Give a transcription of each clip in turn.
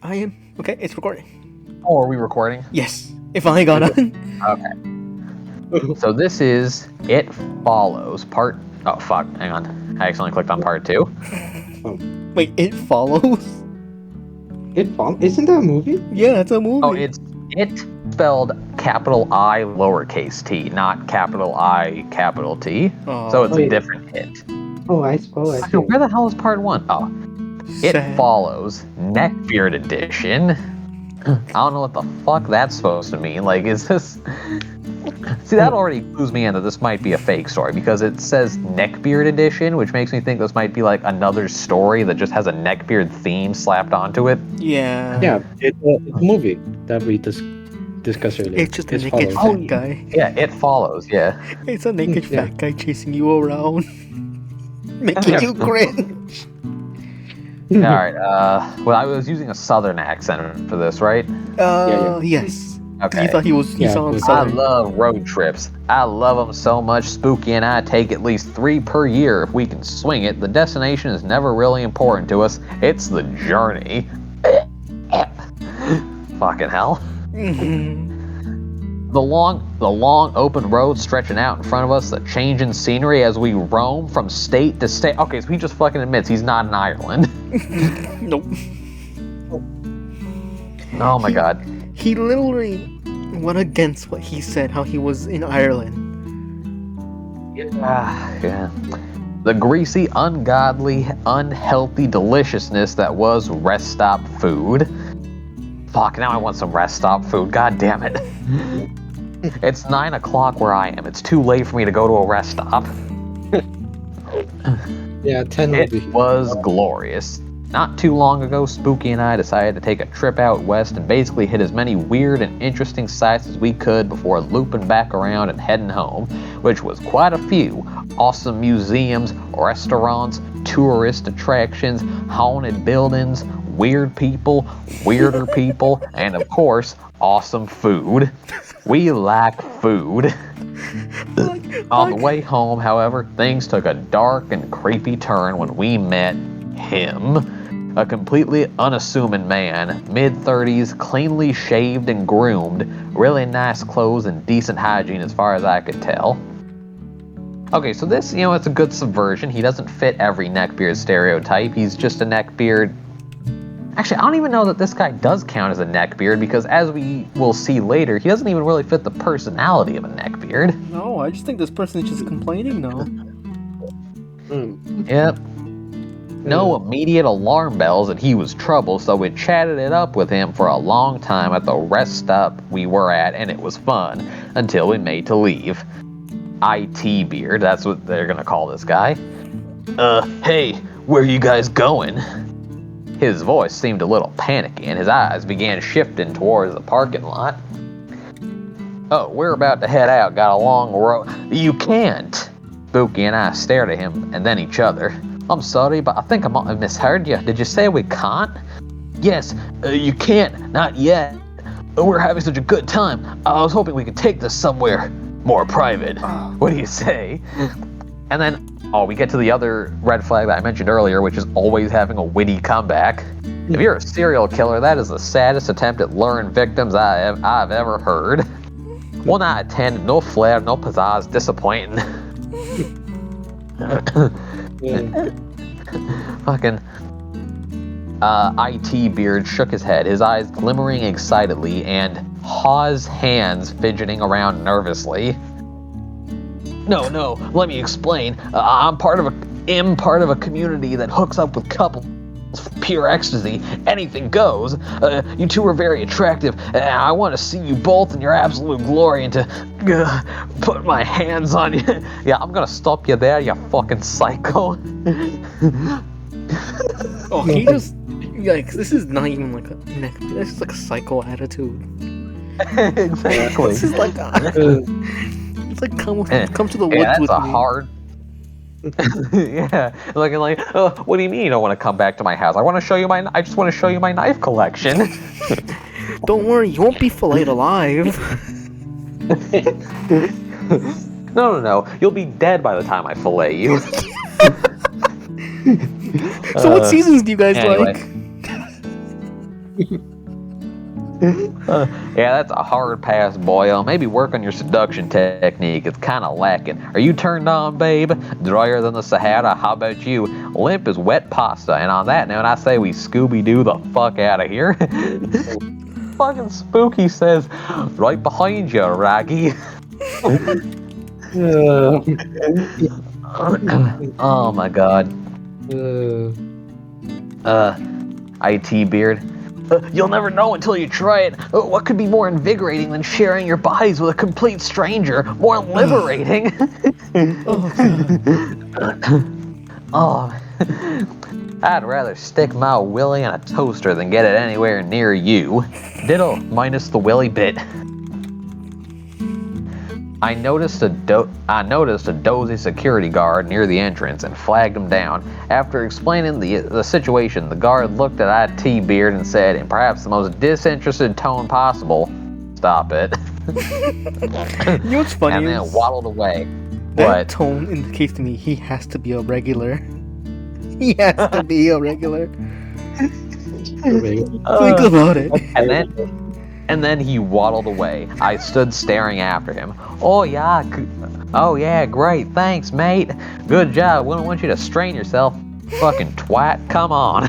I am. Okay, it's recording. Oh, are we recording? Yes. It finally got on. Okay. So this is It Follows part... Oh, fuck. Hang on. I accidentally clicked on part 2. Wait, It Follows? Isn't that a movie? Yeah, it's a movie. Oh, it's It spelled capital I lowercase t, not capital I capital T. Oh, So it's a yeah. different It. I see. Where the hell is part 1? Oh. It sad. Follows Neckbeard Edition. I don't know what the fuck that's supposed to mean. Like, is this... See, that already clues me in that this might be a fake story, because it says Neckbeard Edition, which makes me think this might be like another story that just has a Neckbeard theme slapped onto it. Yeah. Yeah, it's a movie that we discussed earlier. It's just a naked Follows. fat guy. Yeah, It Follows, yeah. It's a naked Yeah. fat guy chasing you around. Making you cringe. Alright, well, I was using a southern accent for this, right? Yes. Okay. You thought he was... You Yeah, sounded it was- I southern. love road trips. I love them so much. Spooky and I take at least 3 per year if we can swing it. The destination is never really important to us. It's the journey. Fucking hell. The long open road stretching out in front of us, the changing scenery as we roam from state to state. Okay, so he just fucking admits he's not in Ireland. Nope. Oh my god. He literally went against what he said, how he was in Ireland. Yeah. The greasy, ungodly, unhealthy deliciousness that was rest stop food. Fuck, now I want some rest stop food. God damn it. It's 9 o'clock where I am. It's too late for me to go to a rest stop. Yeah, 10 It movie. was glorious. Not too long ago, Spooky and I decided to take a trip out west and basically hit as many weird and interesting sights as we could before looping back around and heading home, which was quite a few. Awesome museums, restaurants, tourist attractions, haunted buildings, weird people, weirder people, and of course, awesome food. We like food. On the way home, however, things took a dark and creepy turn when we met him. A completely unassuming man, mid-30s, cleanly shaved and groomed, really nice clothes and decent hygiene as far as I could tell. Okay, so this, it's a good subversion. He doesn't fit every neckbeard stereotype. He's just a neckbeard. Actually, I don't even know that this guy does count as a neckbeard, because as we will see later, he doesn't even really fit the personality of a neckbeard. No, I just think this person is just complaining now. Yep. No immediate alarm bells that he was trouble, so we chatted it up with him for a long time at the rest stop we were at, and it was fun, until we made to leave. IT Beard, that's what they're gonna call this guy. Hey, where you guys going? His voice seemed a little panicky, and his eyes began shifting towards the parking lot. Oh, we're about to head out, got a long road. You can't! Spooky and I stared at him, and then each other. I'm sorry, but I think I might have misheard you. Did you say we can't? Yes, you can't. Not yet. We're having such a good time. I was hoping we could take this somewhere more private. What do you say? And then, we get to the other red flag that I mentioned earlier, which is always having a witty comeback. If you're a serial killer, that is the saddest attempt at luring victims I've ever heard. 1 out of 10, no flair, no pizzazz, disappointing. Fucking IT Beard shook his head, his eyes glimmering excitedly, and Haw's hands fidgeting around nervously. No, let me explain. I'm part of a community that hooks up with couples for pure ecstasy. Anything goes. You two are very attractive. I want to see you both in your absolute glory and to put my hands on you. Yeah, I'm gonna stop you there, you fucking psycho. Oh, he just... Like, this is not even like a neck... This is like a psycho attitude. Exactly. This is like... It's like, come to the woods That's with a me. hard... Yeah, like, what do you mean you don't want to come back to my house? I just want to show you my knife collection. Don't worry, you won't be filleted alive. No, you'll be dead by the time I fillet you. So what seasons do you guys anyway. like? Yeah, that's a hard pass, boyo. Maybe work on your seduction technique. It's kind of lacking. Are you turned on, babe? Drier than the Sahara? How about you? Limp as wet pasta. And on that note, I say we Scooby-Doo the fuck out of here. Fucking Spooky says, right behind you, Raggy. Oh my god. IT Beard. You'll never know until you try it. What could be more invigorating than sharing your bodies with a complete stranger? More liberating. Oh, I'd rather stick my willy in a toaster than get it anywhere near you. Ditto, minus the willy bit. I noticed a dozy security guard near the entrance and flagged him down. After explaining the situation, the guard looked at IT Beard and said, in perhaps the most disinterested tone possible, "Stop it." You know what's funny? And then waddled away. That tone indicates to me he has to be a regular. He has to be a regular. Think about it. And then he waddled away. I stood staring after him. Oh yeah, great, thanks, mate. Good job. Wouldn't want you to strain yourself, fucking twat. Come on.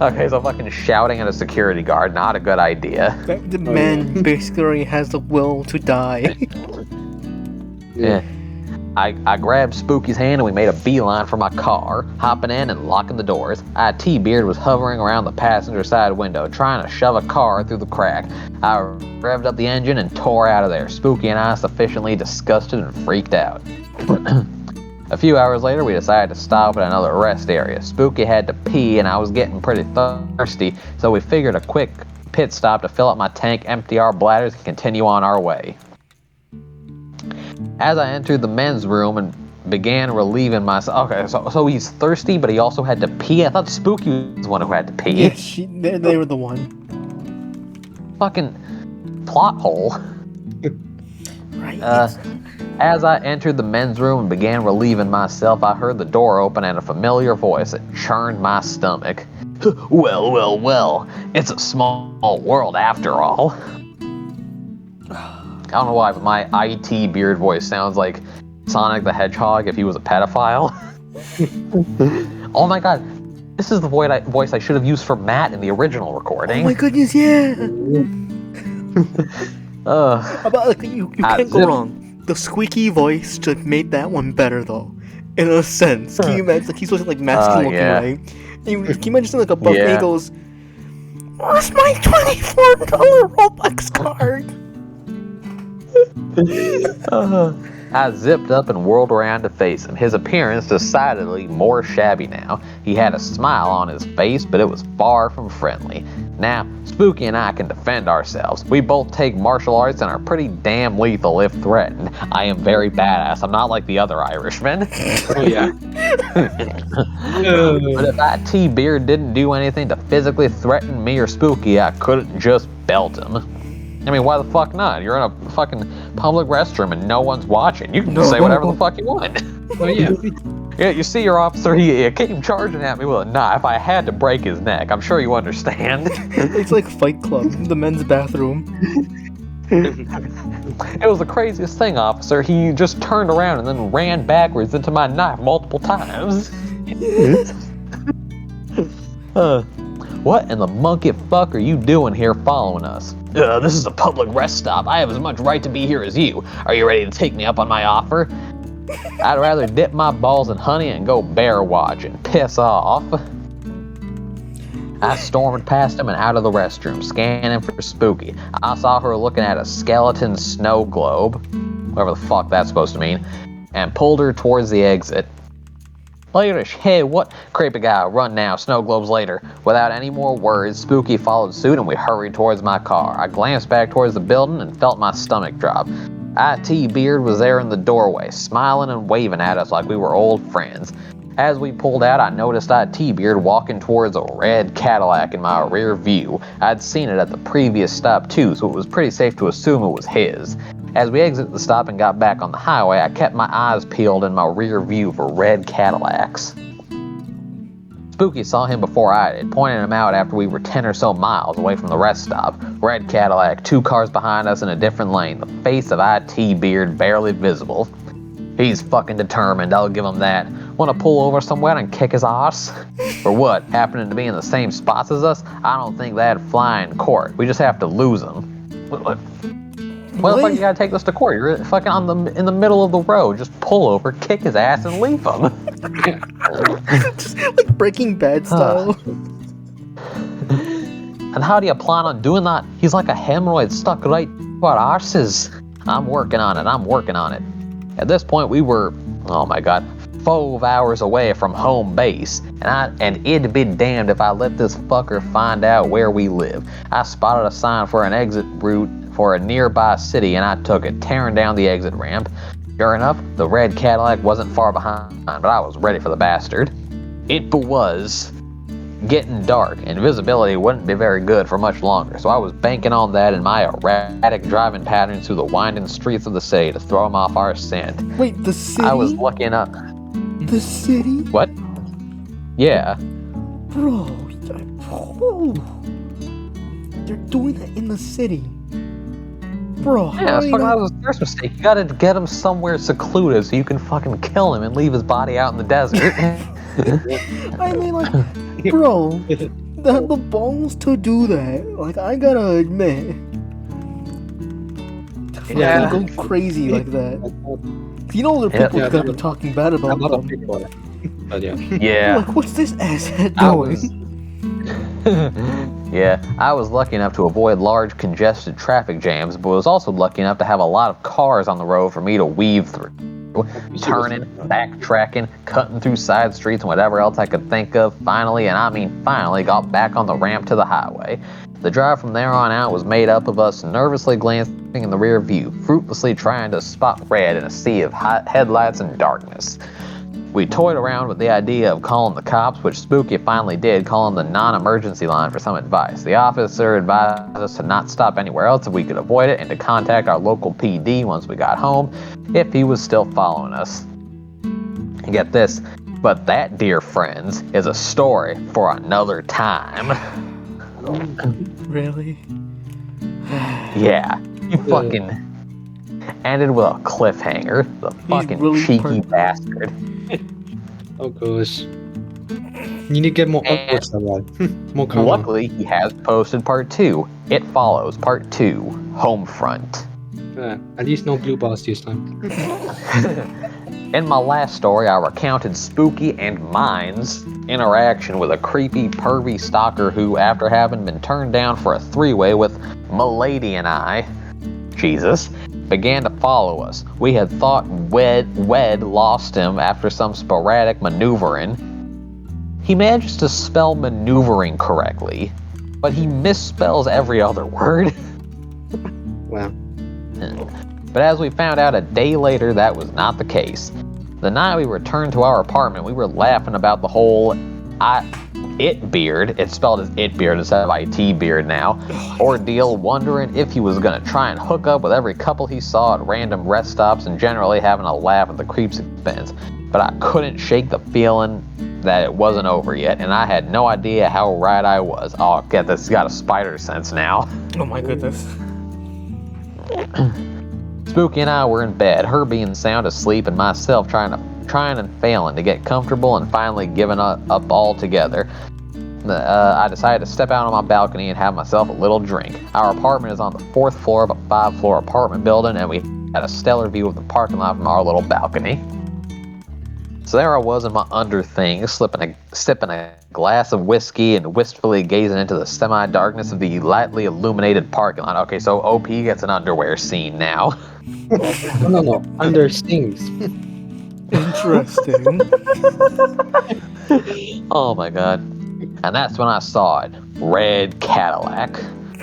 Okay, so fucking shouting at a security guard, not a good idea. The man basically has the will to die. Yeah. I grabbed Spooky's hand and we made a beeline for my car, hopping in and locking the doors. IT Beard was hovering around the passenger side window, trying to shove a car through the crack. I revved up the engine and tore out of there, Spooky and I sufficiently disgusted and freaked out. A few hours later, we decided to stop at another rest area. Spooky had to pee and I was getting pretty thirsty, so we figured a quick pit stop to fill up my tank, empty our bladders, and continue on our way. As I entered the men's room and began relieving myself. Okay, so he's thirsty, but he also had to pee. I thought Spooky was the one who had to pee. Yeah, they were the one. Fucking plot hole. Right. As I entered the men's room and began relieving myself, I heard the door open and a familiar voice that churned my stomach. Well, it's a small world after all. I don't know why, but my IT Beard voice sounds like Sonic the Hedgehog if he was a pedophile. Oh my god, this is the voice I should have used for Matt in the original recording. Oh my goodness, yeah! You can't go wrong. The squeaky voice just made that one better, though. In a sense. Can you imagine, he's looking masculine looking, right? Can you imagine like above me goes, "Where's my $24 Robux card?" I zipped up and whirled around to face him. His appearance decidedly more shabby now. He had a smile on his face, but it was far from friendly. Now, Spooky and I can defend ourselves. We both take martial arts and are pretty damn lethal if threatened. I am very badass. I'm not like the other Irishmen. Oh yeah. But if IT Beard didn't do anything to physically threaten me or Spooky, I couldn't just belt him. I mean, why the fuck not? You're in a fucking public restroom and no one's watching. You can say whatever the fuck you want. Oh yeah. Yeah, you see your officer, he came charging at me with a knife. If I had to break his neck, I'm sure you understand. It's like Fight Club, the men's bathroom. It was the craziest thing, officer. He just turned around and then ran backwards into my knife multiple times. What in the monkey fuck are you doing here following us? This is a public rest stop. I have as much right to be here as you. Are you ready to take me up on my offer? I'd rather dip my balls in honey and go bear watch and piss off. I stormed past him and out of the restroom, scanning for Spooky. I saw her looking at a skeleton snow globe, whatever the fuck that's supposed to mean, and pulled her towards the exit. Later, hey, what? Creepy guy, run now, snow globes later. Without any more words, Spooky followed suit and we hurried towards my car. I glanced back towards the building and felt my stomach drop. IT Beard was there in the doorway, smiling and waving at us like we were old friends. As we pulled out, I noticed IT Beard walking towards a red Cadillac in my rear view. I'd seen it at the previous stop too, so it was pretty safe to assume it was his. As we exited the stop and got back on the highway, I kept my eyes peeled in my rear view for red Cadillacs. Spooky saw him before I did, pointing him out after we were 10 or so miles away from the rest stop. Red Cadillac, 2 cars behind us in a different lane, the face of IT Beard barely visible. He's fucking determined, I'll give him that. Want to pull over somewhere and kick his ass? For what, happening to be in the same spots as us? I don't think that'd fly in court. We just have to lose him. What the fuck you gotta take this to court? You're fucking in the middle of the road. Just pull over, kick his ass, and leave him. Just like Breaking Bad style. And how do you plan on doing that? He's like a hemorrhoid stuck right to our arses. I'm working on it. At this point, we were, oh my god, 12 hours away from home base, and it'd be damned if I let this fucker find out where we live. I spotted a sign for an exit route for a nearby city, and I took it, tearing down the exit ramp. Sure enough, the red Cadillac wasn't far behind, but I was ready for the bastard. It was getting dark, and visibility wouldn't be very good for much longer, so I was banking on that and my erratic driving patterns through the winding streets of the city to throw him off our scent. Wait, the city? I was looking up. The city? What? Yeah. Bro, they're doing that in the city. Bro, yeah, that was the first mistake. You gotta get him somewhere secluded so you can fucking kill him and leave his body out in the desert. I mean, like, bro, the balls to do that. Like, I gotta admit, Yeah. go crazy like that. You know, there are people that are talking bad about them. But yeah. Yeah. Like, what's this asshat doing? Yeah, I was lucky enough to avoid large congested traffic jams, but was also lucky enough to have a lot of cars on the road for me to weave through. Turning, backtracking, cutting through side streets, and whatever else I could think of. Finally, and I mean finally, got back on the ramp to the highway. The drive from there on out was made up of us nervously glancing in the rear view, fruitlessly trying to spot red in a sea of headlights and darkness. We toyed around with the idea of calling the cops, which Spooky finally did, calling the non-emergency line for some advice. The officer advised us to not stop anywhere else if we could avoid it, and to contact our local PD once we got home, if he was still following us. And get this, but that, dear friends, is a story for another time. Really? Yeah, you fucking ended with a cliffhanger. The fucking really cheeky bastard. Oh gosh. You need to get more upwards than that. More common. Luckily, he has posted part 2. It follows part 2, Homefront. At least no blue bars this time. In my last story, I recounted Spooky and mine's interaction with a creepy, pervy stalker who, after having been turned down for a 3-way with Milady and I, Jesus, began to follow us. We had thought Wed lost him after some sporadic maneuvering. He manages to spell maneuvering correctly, but he misspells every other word. Wow. But as we found out a day later, that was not the case. The night we returned to our apartment, we were laughing about the whole it beard, it's spelled as it beard instead of IT beard now, ordeal, wondering if he was gonna try and hook up with every couple he saw at random rest stops, and generally having a laugh at the creep's expense. But I couldn't shake the feeling that it wasn't over yet, and I had no idea how right I was. Oh, get this, he's got a spider sense now. Oh my goodness. Spooky and I were in bed, her being sound asleep, and myself trying and failing to get comfortable, and finally giving up altogether. I decided to step out on my balcony and have myself a little drink. Our apartment is on the 4th floor of a 5-floor apartment building, and we had a stellar view of the parking lot from our little balcony. So there I was in my underthings, sipping a glass of whiskey and wistfully gazing into the semi-darkness of the lightly illuminated parking lot. Okay, so OP gets an underwear scene now. No. Under things. Interesting. Oh my god. And that's when I saw it. Red Cadillac.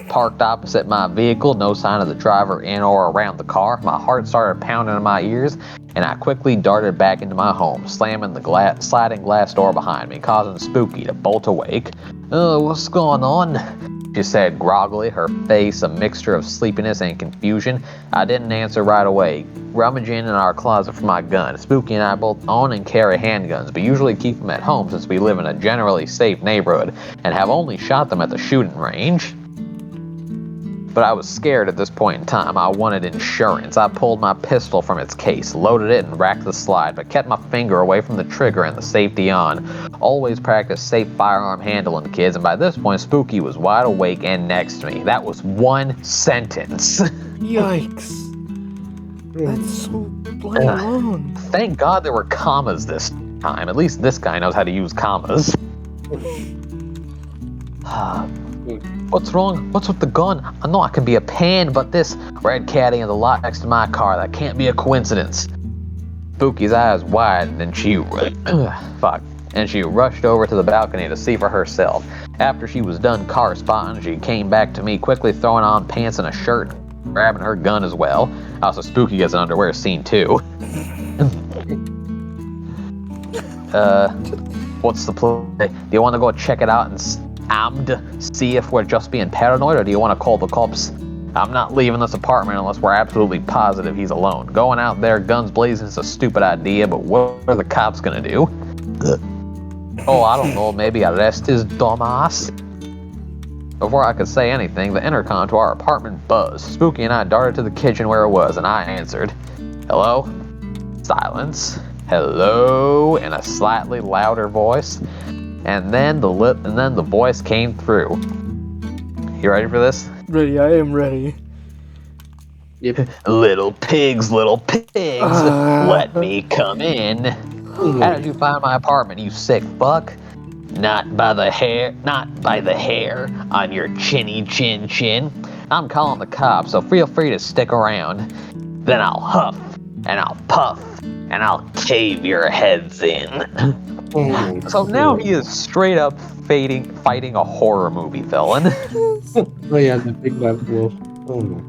Parked opposite my vehicle, no sign of the driver in or around the car. My heart started pounding in my ears, and I quickly darted back into my home, slamming the sliding glass door behind me, causing Spooky to bolt awake. What's going on? she said groggily, her face a mixture of sleepiness and confusion. I didn't answer right away, rummaging in our closet for my gun. Spooky and I both own and carry handguns, but usually keep them at home since we live in a generally safe neighborhood and have only shot them at the shooting range. But I was scared at this point in time. I wanted insurance. I pulled my pistol from its case, loaded it, and racked the slide, but kept my finger away from the trigger and the safety on. Always practice safe firearm handling, kids, and by this point, Spooky was wide awake and next to me. That was one sentence. Yikes. That's so bloody wrong. Thank God there were commas this time. At least this guy knows how to use commas. What's wrong? What's with the gun? I know I can be a pain, but this red caddy in the lot next to my car, that can't be a coincidence. Spooky's eyes widened and she rushed over to the balcony to see for herself. After she was done car spotting, she came back to me, quickly throwing on pants and a shirt, and grabbing her gun as well. Also, Spooky gets an underwear scene too. What's the play? Do you want to go check it out and see if we're just being paranoid, or do you want to call the cops? I'm not leaving this apartment unless we're absolutely positive he's alone. Going out there guns blazing is a stupid idea, but what are the cops gonna do? Oh, I don't know, maybe arrest his dumb ass? Before I could say anything, the intercom to our apartment buzzed. Spooky and I darted to the kitchen where it was, and I answered. Hello? Silence. Hello? In a slightly louder voice. And then the voice came through. You ready for this? Ready, I am ready. Yep. Little pigs, let me come in. How did you find my apartment, you sick fuck? Not by the hair on your chinny chin. I'm calling the cops, so feel free to stick around. Then I'll huff, and I'll puff, and I'll cave your heads in. So now he is straight up fighting a horror movie villain. Oh yeah, the big bad wolf. Oh no.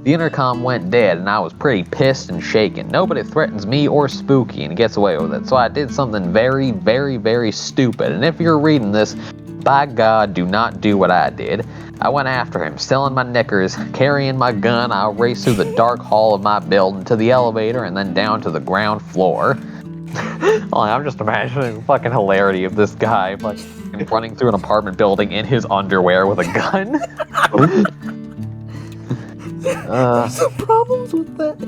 The intercom went dead and I was pretty pissed and shaken. Nobody threatens me or Spooky and gets away with it. So I did something very, very, very stupid. And if you're reading this, by God, do not do what I did. I went after him, selling my knickers, carrying my gun. I raced through the dark hall of my building to the elevator and then down to the ground floor. I'm just imagining the fucking hilarity of this guy like running through an apartment building in his underwear with a gun. There's some problems with that.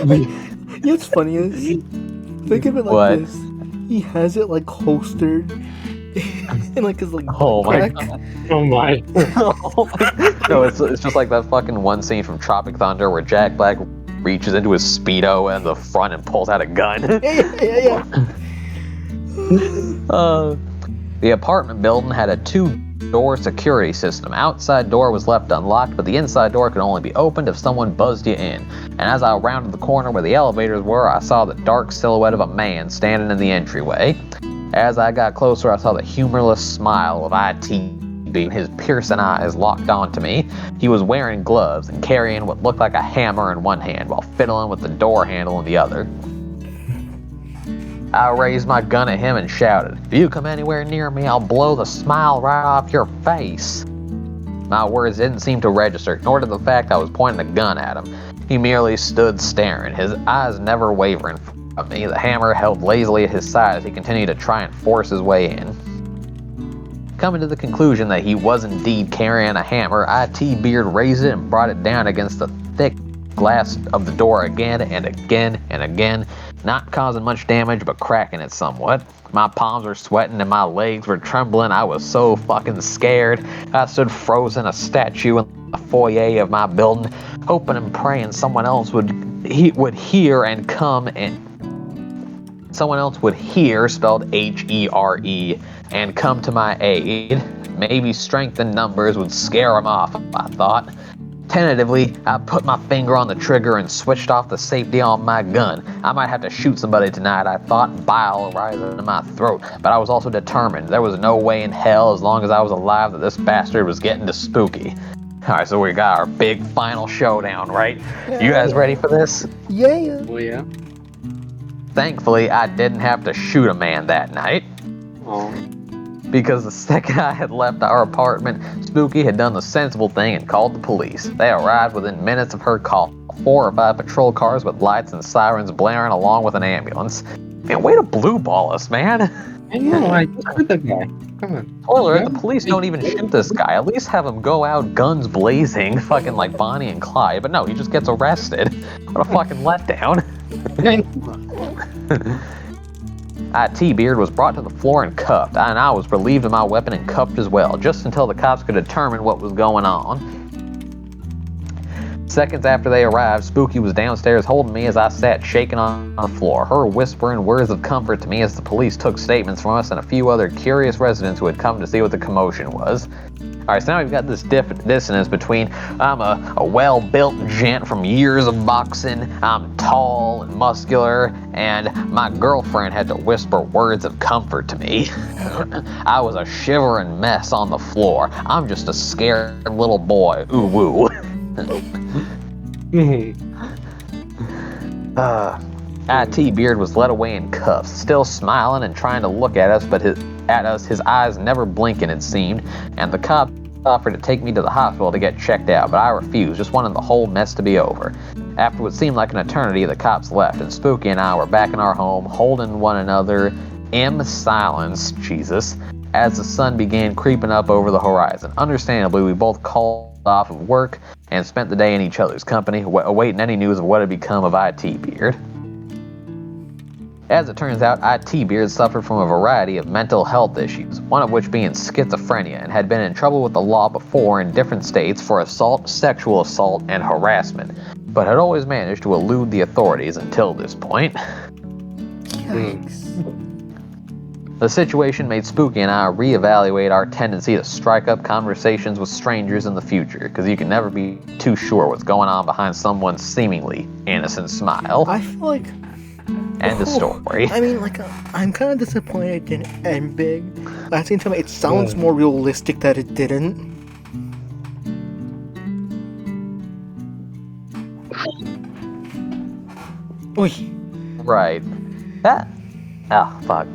You know what's funny is, think of it like this. He has it like holstered in like his like my back. God. Oh my. No, it's just like that fucking one scene from Tropic Thunder where Jack Black reaches into his Speedo in the front and pulls out a gun. Yeah. The apartment building had a 2-door security system. Outside door was left unlocked, but the inside door could only be opened if someone buzzed you in. And as I rounded the corner where the elevators were, I saw the dark silhouette of a man standing in the entryway. As I got closer, I saw the humorless smile of IT. His piercing eyes locked onto me. He was wearing gloves and carrying what looked like a hammer in one hand while fiddling with the door handle in the other. I raised my gun at him and shouted, "If you come anywhere near me, I'll blow the smile right off your face." My words didn't seem to register, nor did the fact I was pointing a gun at him. He merely stood staring, his eyes never wavering from me, the hammer held lazily at his side as he continued to try and force his way in. Coming to the conclusion that he was indeed carrying a hammer, IT Beard raised it and brought it down against the thick glass of the door again and again and again, not causing much damage but cracking it somewhat. My palms were sweating and my legs were trembling. I was so fucking scared. I stood frozen, a statue in the foyer of my building, hoping and praying someone else would hear and come and someone else would hear, spelled H-E-R-E, and come to my aid. Maybe strength in numbers would scare him off, I thought. Tentatively, I put my finger on the trigger and switched off the safety on my gun. I might have to shoot somebody tonight, I thought, bile rising in my throat, but I was also determined. There was no way in hell, as long as I was alive, that this bastard was getting to Spooky. Alright, so we got our big final showdown, right? You guys ready for this? Yeah. Oh yeah. Thankfully, I didn't have to shoot a man that night. Oh. Because the second I had left our apartment, Spooky had done the sensible thing and called the police. They arrived within minutes of her call. 4 or 5 patrol cars with lights and sirens blaring along with an ambulance. Man, way to blue ball us, man. I know, I just with the guy. Come on. Spoiler, the police don't even shoot this guy. At least have him go out guns blazing, fucking like Bonnie and Clyde. But no, he just gets arrested. What a fucking letdown. T-Beard was brought to the floor and cuffed, and I was relieved of my weapon and cuffed as well, just until the cops could determine what was going on. Seconds after they arrived, Spooky was downstairs holding me as I sat shaking on the floor, her whispering words of comfort to me as the police took statements from us and a few other curious residents who had come to see what the commotion was. Alright, so now we've got this dissonance between I'm a well-built gent from years of boxing, I'm tall and muscular, and my girlfriend had to whisper words of comfort to me. I was a shivering mess on the floor. I'm just a scared little boy. Ooh woo. T-Beard was led away in cuffs, still smiling and trying to look at us, but his eyes never blinking, it seemed, and the cop offered to take me to the hospital to get checked out, but I refused, just wanted the whole mess to be over. After what seemed like an eternity, the cops left, and Spooky and I were back in our home, holding one another in silence, Jesus, as the sun began creeping up over the horizon. Understandably, we both called off of work and spent the day in each other's company, awaiting any news of what had become of T-Beard. As it turns out, T-Beard suffered from a variety of mental health issues, one of which being schizophrenia, and had been in trouble with the law before in different states for assault, sexual assault, and harassment, but had always managed to elude the authorities until this point. Yikes. The situation made Spooky and I reevaluate our tendency to strike up conversations with strangers in the future, because you can never be too sure what's going on behind someone's seemingly innocent smile. I feel like... End of story. I mean, like, I'm kind of disappointed it didn't end big. But at the same time, it sounds more realistic that it didn't. Oy. Right. That... Oh, fuck.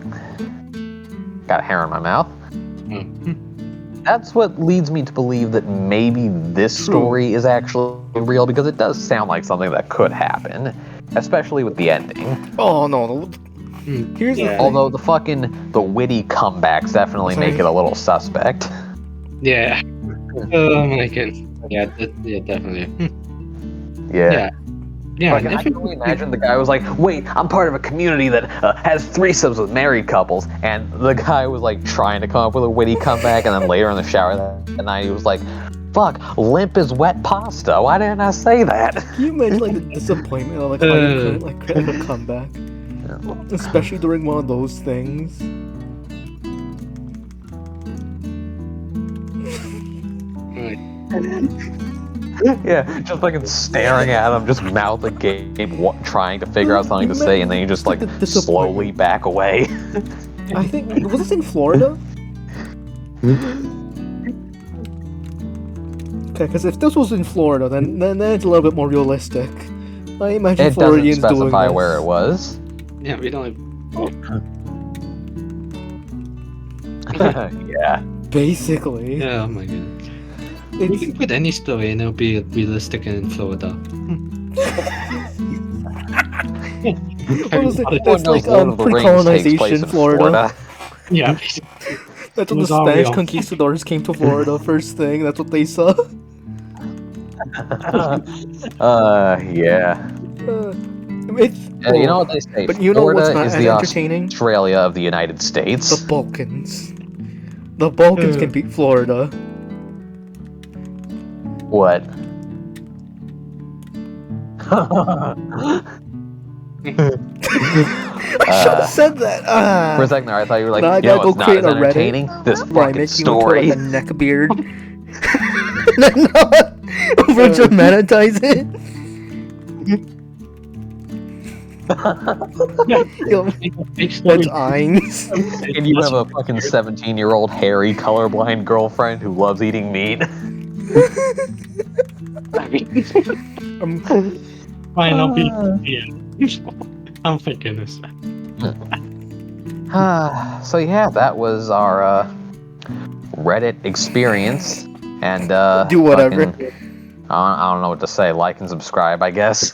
Got a hair in my mouth. That's what leads me to believe that maybe this story is actually real, because it does sound like something that could happen, especially with the ending. Oh no! Here's the thing. Although the witty comebacks definitely make it a little suspect. Yeah. Oh my god. Yeah, definitely. Yeah. Yeah, like, I can only imagine the guy was like, wait, I'm part of a community that has threesomes with married couples, and the guy was like trying to come up with a witty comeback, and then later in the shower that night he was like, fuck, limp is wet pasta, why didn't I say that? Can you imagine like the disappointment of like how you couldn't like create a comeback? Yeah. Especially during one of those things. Yeah, just fucking staring at him, just mouth agape, trying to figure out something to say, and then you just like slowly back away. I think, was this in Florida? Okay, because if this was in Florida, then it's a little bit more realistic. I imagine Floridians doing this. It doesn't specify where it was. Yeah, we don't. Yeah. Basically. Yeah, oh my god. You can put any story and it'll be realistic in Florida. That's like pre-colonization Florida. Yeah. That's when the Spanish conquistadors came to Florida first thing. That's what they saw. Yeah. You know what they say? But you know Florida what's not is as the entertaining? Australia of the United States. The Balkans. The Balkans can beat Florida. What? I should have said that. For a second there, I thought you were like, no, I you know gotta what's go not create as a entertaining? Reddit This where I fucking make story. you into like a neckbeard. Over dramatise it. That's Ainz. And you have a fucking 17-year-old hairy colorblind girlfriend who loves eating meat. Fine, I'll be I'm thinking this. So yeah, that was our Reddit experience, and do whatever. I don't know what to say. Like and subscribe, I guess.